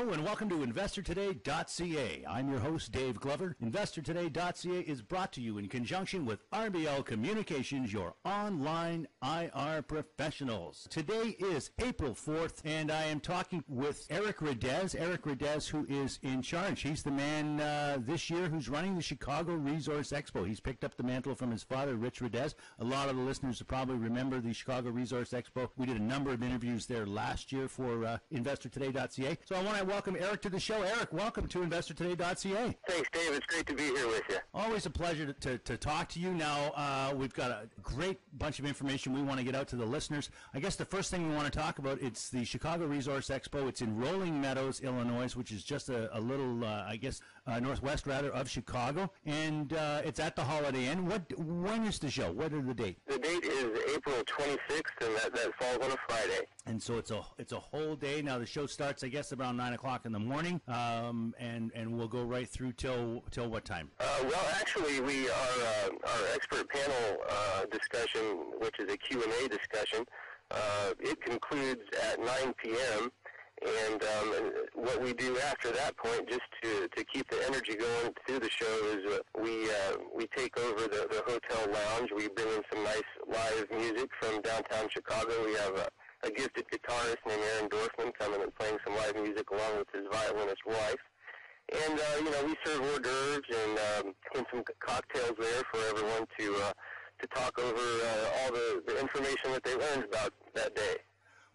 Hello and welcome to InvestorToday.ca. I'm your host, Dave Glover. InvestorToday.ca is brought to you in conjunction with RBL Communications, your online IR professionals. Today is April 4th, and I am talking with Eric Redez. Eric Redez, who is in charge. He's the man this year who's running the Chicago Resource Expo. He's picked up the mantle from his father, Rich Redez. A lot of the listeners will probably remember the Chicago Resource Expo. We did a number of interviews there last year for InvestorToday.ca. So I want to welcome Eric to the show. Eric, welcome to InvestorToday.ca. Thanks, Dave. It's great to be here with you. Always a pleasure to talk to you. Now, we've got a great bunch of information we want to get out to the listeners. I guess the first thing we want to talk about, it's the Chicago Resource Expo. It's in Rolling Meadows, Illinois, which is just a little, northwest, of Chicago. And it's at the Holiday Inn. When is the show? What are the dates? The date is April 26th, and that falls on a Friday. And so it's a whole day. Now, the show starts, I guess, around 9 o'clock in the morning, and we'll go right through till what time? Well, actually, we our expert panel discussion, which is a Q&A discussion, it concludes at 9 p.m., and what we do after that point, just to keep the energy going through the show, is we take over the hotel lounge. We bring in some nice live music from downtown Chicago. We have a gifted guitarist named Aaron Dorfman coming and playing some live music along with his violinist wife. And, we serve hors d'oeuvres and some cocktails there for everyone to talk over all the information that they learned about that day.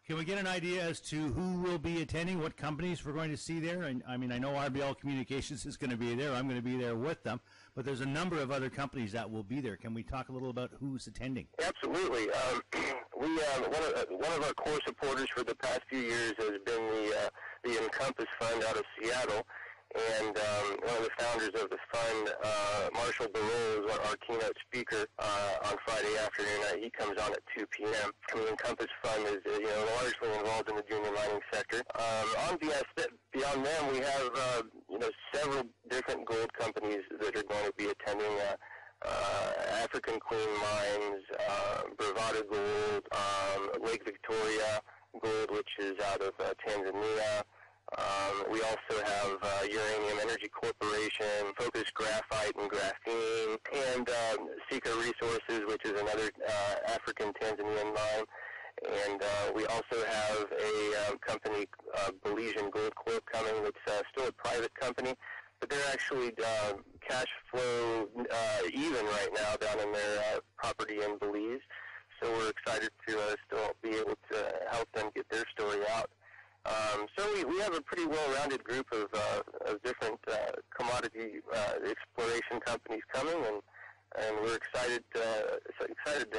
Can we get an idea as to who will be attending, what companies we're going to see there? And I mean, I know RBL Communications is going to be there. I'm going to be there with them. But there's a number of other companies that will be there. Can we talk a little about who's attending? Absolutely. One of our core supporters for the past few years has been the Encompass Fund out of Seattle. And one of the founders of the fund, Marshall Barreau, is our keynote speaker on Friday afternoon. He comes on at 2 p.m. The Encompass Fund is largely involved in the junior mining sector. Beyond them, we have several different gold companies that are going to be attending. African Queen Mines, Bravada Gold, Lake Victoria Gold, which is out of Tanzania. We also have Uranium Energy Corporation, Focus Graphite and Graphene, and Sika Resources, which is another African Tanzanian mine. And we also have a company, Belizean Gold Corp, coming. It's still a private company, but they're actually cash flow even right now down in their property in Belize. So we're excited to still be able to help them get their story out. So we have a pretty well-rounded group of different commodity exploration companies coming, and we're excited to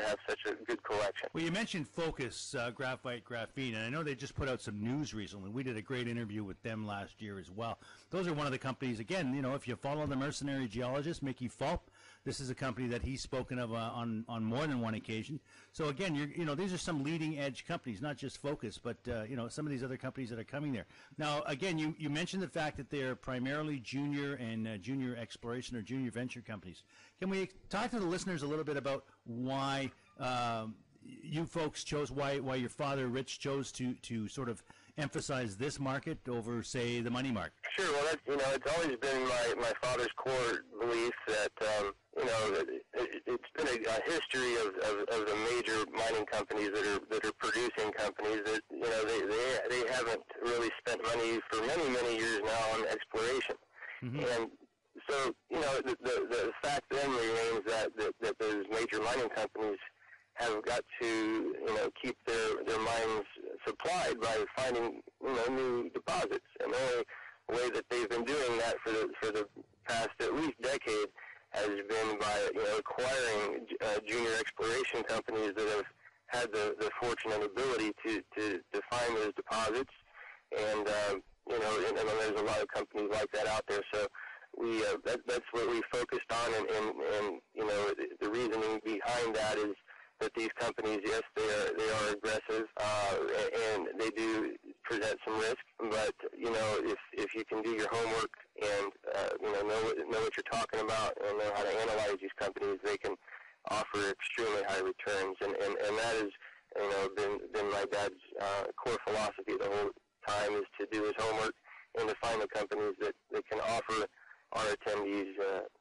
have such a good collection. Well, you mentioned Focus Graphite, Graphene, and I know they just put out some news recently. We did a great interview with them last year as well. Those are one of the companies, again, if you follow the mercenary geologist, Mickey Fulp, this is a company that he's spoken of on more than one occasion. So again, these are some leading edge companies, not just Focus, but some of these other companies that are coming there. Now, again, you mentioned the fact that they're primarily junior and junior exploration or junior venture companies. Can we talk to the listeners a little bit about why you folks chose, why your father, Rich, chose to sort of emphasize this market over, say, the money market? Sure. Well, it's always been my father's core belief that it's been a history of the major mining companies that are producing companies that they haven't really spent money for many years now on exploration. Mm-hmm. And so the fact then remains that those major mining companies have got to keep their mines supplied by finding new deposits, and the only way that they've been doing that for the past at least decade has been by acquiring junior exploration companies that have had the fortune and ability to find those deposits, and there's a lot of companies like that out there. So that's what we focused on, and the reasoning behind that is that these companies, yes, they are aggressive, and they do present some risk, but if you can do your homework and know what you're talking about and know how to analyze these companies, they can offer extremely high returns, and that has been my dad's core philosophy the whole time, is to do his homework and to find the companies that can offer our attendees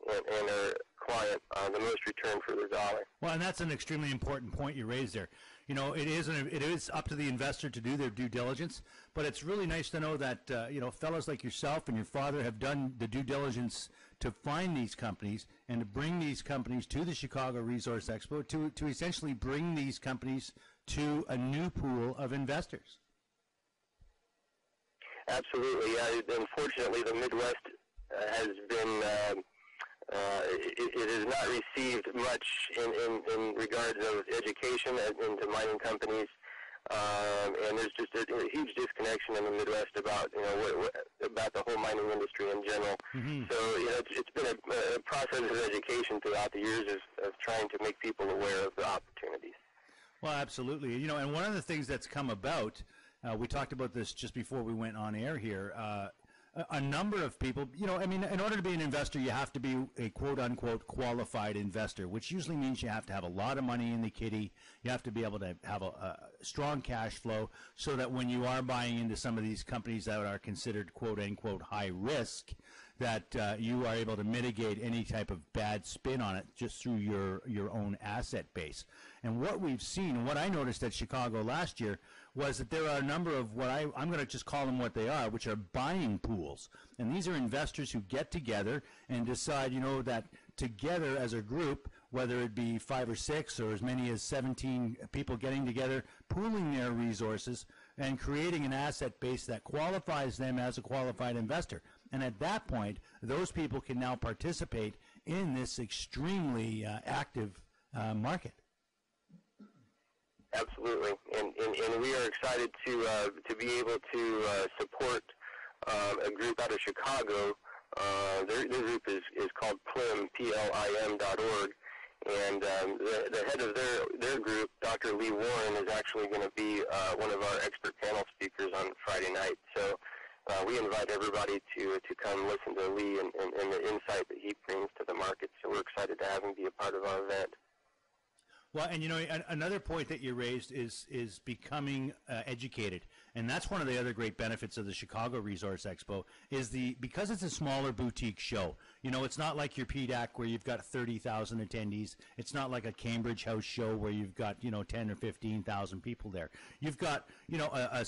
and our client the most return for their dollar. Well, and that's an extremely important point you raised there. You know, it is up to the investor to do their due diligence, but it's really nice to know that, fellows like yourself and your father have done the due diligence to find these companies and to bring these companies to the Chicago Resource Expo to essentially bring these companies to a new pool of investors. Absolutely. Unfortunately, the Midwest has been it has not received much in regards of education into mining companies, and there's just a huge disconnection in the Midwest about about the whole mining industry in general. Mm-hmm. So it's been a process of education throughout the years of trying to make people aware of the opportunities. Well, absolutely. And one of the things that's come about, we talked about this just before we went on air here. A number of people, in order to be an investor, you have to be a quote-unquote qualified investor, which usually means you have to have a lot of money in the kitty. You have to be able to have a strong cash flow so that when you are buying into some of these companies that are considered quote-unquote high risk, that you are able to mitigate any type of bad spin on it just through your own asset base. And what we've seen, and what I noticed at Chicago last year, was that there are a number of what I'm going to just call them what they are, which are buying pools. And these are investors who get together and decide, that together as a group, whether it be 5 or 6 or as many as 17 people getting together, pooling their resources and creating an asset base that qualifies them as a qualified investor. And at that point, those people can now participate in this extremely active market. Absolutely, and we are excited to be able to support a group out of Chicago. Their group is called PLIM, PLIM.org, and the head of their group, Dr. Lee Warren, is actually going to be one of our expert panel speakers on Friday night. So we invite everybody to come listen to Lee and the insight that he brings to the market. So we're excited to have him be a part of our event. Well, and another point that you raised is becoming educated, and that's one of the other great benefits of the Chicago Resource Expo is because it's a smaller boutique show. It's not like your PDAC where you've got 30,000 attendees. It's not like a Cambridge House show where you've got 10 or 15,000 people there. You've got a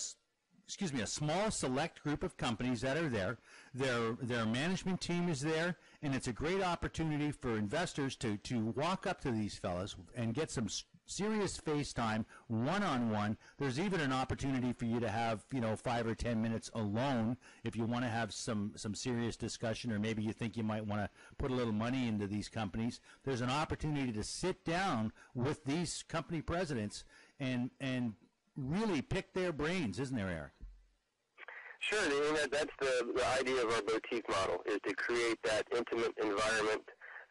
small select group of companies that are there. Their management team is there, and it's a great opportunity for investors to walk up to these fellas and get some serious face time, one-on-one. There's even an opportunity for you to have, 5 or 10 minutes alone if you want to have some serious discussion, or maybe you think you might want to put a little money into these companies. There's an opportunity to sit down with these company presidents and really pick their brains, isn't there, Eric? Sure, that's the idea of our boutique model, is to create that intimate environment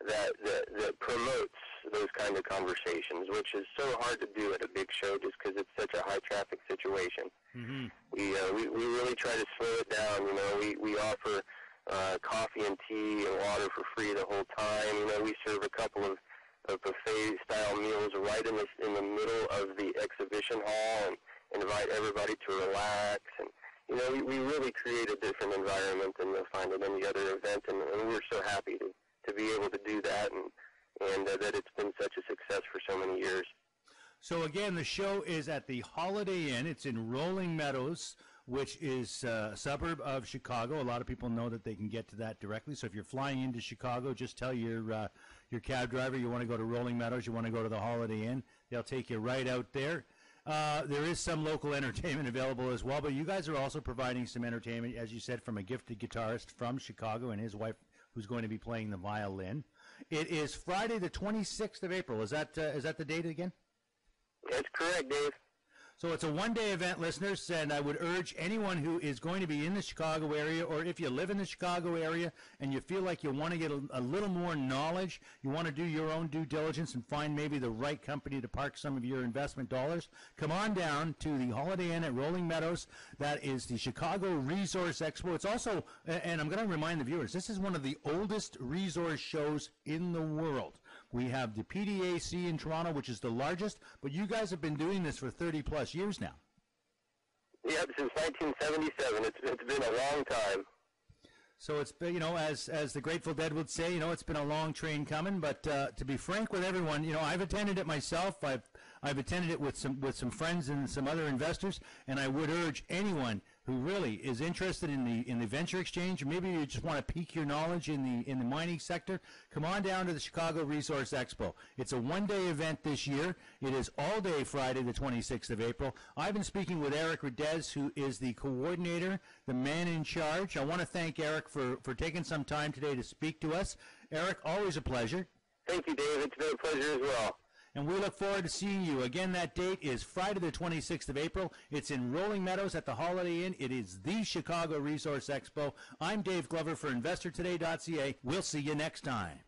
that promotes those kind of conversations, which is so hard to do at a big show just because it's such a high-traffic situation. Mm-hmm. We really try to slow it down. We offer coffee and tea and water for free the whole time. We serve a couple of buffet-style meals right in the middle of the exhibition hall and invite everybody to relax. And we really create a different environment than you'll find at any other event, and we're so happy to be able to do that, and that it's been such a success for so many years. So again, the show is at the Holiday Inn. It's in Rolling Meadows, which is a suburb of Chicago. A lot of people know that they can get to that directly. So if you're flying into Chicago, just tell your cab driver you want to go to Rolling Meadows, you want to go to the Holiday Inn. They'll take you right out there. There is some local entertainment available as well, but you guys are also providing some entertainment, as you said, from a gifted guitarist from Chicago and his wife, who's going to be playing the violin. It is Friday the 26th of April. Is that the date again? That's correct, Dave. So it's a one-day event, listeners, and I would urge anyone who is going to be in the Chicago area, or if you live in the Chicago area and you feel like you want to get a little more knowledge, you want to do your own due diligence and find maybe the right company to park some of your investment dollars, come on down to the Holiday Inn at Rolling Meadows. That is the Chicago Resource Expo. It's also, and I'm going to remind the viewers, this is one of the oldest resource shows in the world. We have the PDAC in Toronto, which is the largest, but you guys have been doing this for 30-plus years now. Yep, since 1977. It's been a long time. So it's been, as the Grateful Dead would say, it's been a long train coming. But to be frank with everyone, I've attended it myself. I've attended it with some friends and some other investors, and I would urge anyone who really is interested in the venture exchange, or maybe you just want to pique your knowledge in the mining sector, come on down to the Chicago Resource Expo. It's a one-day event this year. It is all day Friday, the 26th of April. I've been speaking with Eric Redez, who is the coordinator, the man in charge. I want to thank Eric for taking some time today to speak to us. Eric, always a pleasure. Thank you, Dave. It's been a pleasure as well. And we look forward to seeing you. Again, that date is Friday the 26th of April. It's in Rolling Meadows at the Holiday Inn. It is the Chicago Resource Expo. I'm Dave Glover for InvestorToday.ca. We'll see you next time.